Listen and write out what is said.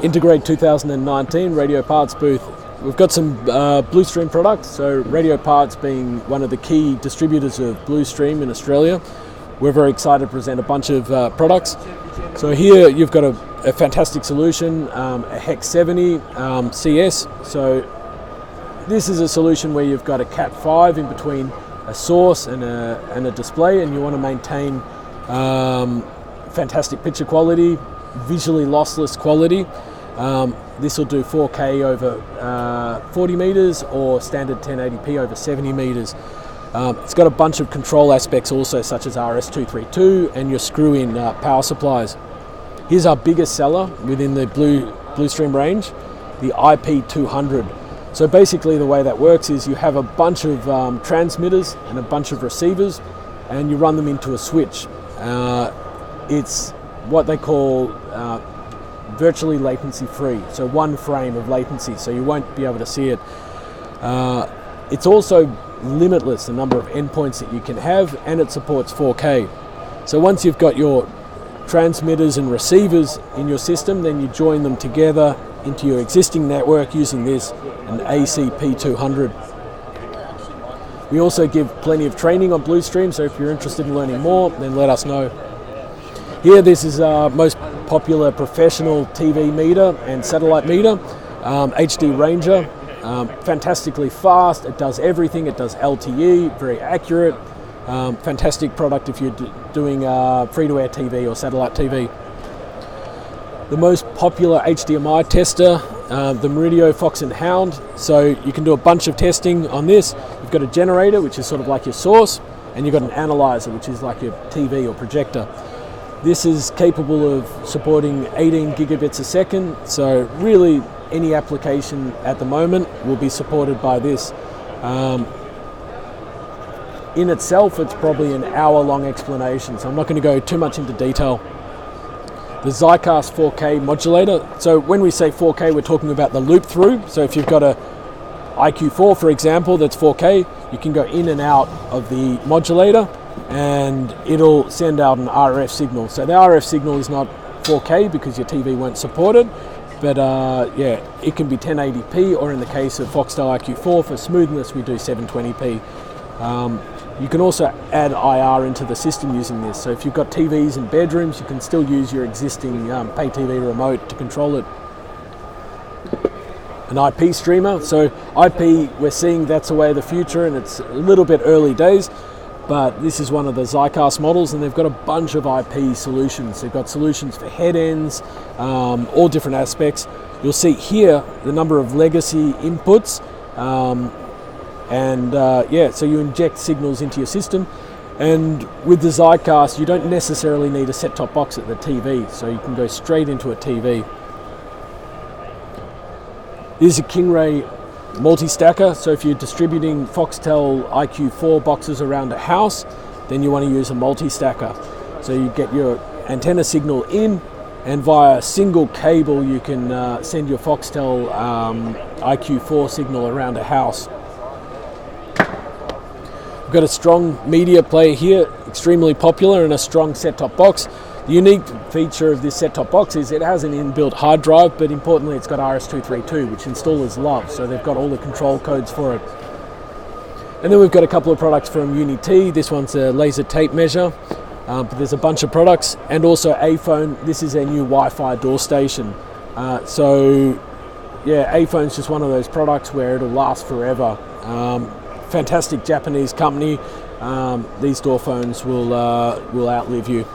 Integrate 2019 radio parts booth. We've got some Blustream products, so Radio Parts being one of the key distributors of Blustream in Australia. We're very excited to present a bunch of products. So here you've got a fantastic solution, a Hex 70 CS. So this is a solution where you've got a Cat 5 in between a source and a display, and you want to maintain fantastic picture quality, visually lossless quality. This will do 4K over 40 meters or standard 1080p over 70 meters. It's got a bunch of control aspects also, such as RS-232 and your screw-in power supplies. Here's our biggest seller within the Blustream range, the IP200. So basically the way that works is you have a bunch of transmitters and a bunch of receivers, and you run them into a switch. It's what they call virtually latency free, so one frame of latency, so you won't be able to see it. It's also limitless, the number of endpoints that you can have, and it supports 4K. So once you've got your transmitters and receivers in your system, then you join them together into your existing network using this, an ACP200. We also give plenty of training on Blustream, so if you're interested in learning more, then let us know. Here, this is our most popular professional TV meter and satellite meter, HD Ranger. Fantastically fast, it does everything, it does LTE, very accurate. Fantastic product if you're doing free-to-air TV or satellite TV. The most popular HDMI tester, the Meridio Fox and Hound. So you can do a bunch of testing on this. You've got a generator, which is sort of like your source, and you've got an analyzer, which is like your TV or projector. This is capable of supporting 18 gigabits a second, so really any application at the moment will be supported by this. In itself, it's probably an hour-long explanation, so I'm not going to go too much into detail. The ZyCast 4K modulator. So when we say 4K, we're talking about the loop through. So if you've got a IQ4, for example, that's 4K, you can go in and out of the modulator and it'll send out an RF signal. So the RF signal is not 4K because your TV won't support it, but yeah, it can be 1080p, or in the case of Foxtel IQ4, for smoothness, we do 720p. You can also add IR into the system using this. So if you've got TVs in bedrooms, you can still use your existing pay TV remote to control it. An IP streamer. So IP, we're seeing that's the way of the future, and it's a little bit early days, but this is one of the ZyCast models, and they've got a bunch of IP solutions. They've got solutions for head ends, all different aspects. You'll see here the number of legacy inputs, yeah, so you inject signals into your system, and with the ZyCast you don't necessarily need a set-top box at the TV, so you can go straight into a TV. This is a Kingray multi-stacker, so if you're distributing Foxtel IQ4 boxes around a house, then you want to use a multi-stacker. So you get your antenna signal in, and via a single cable you can send your Foxtel IQ4 signal around a house. We've got a strong media player here, extremely popular, and a strong set-top box. The unique feature of this set-top box is it has an inbuilt hard drive, but importantly it's got RS-232, which installers love, so they've got all the control codes for it. And then we've got a couple of products from Uni-T. This one's a laser tape measure, but there's a bunch of products, and also AiPhone. This is a new Wi-Fi door station. So yeah, AiPhone's just one of those products where it'll last forever. Fantastic Japanese company. These door phones will outlive you.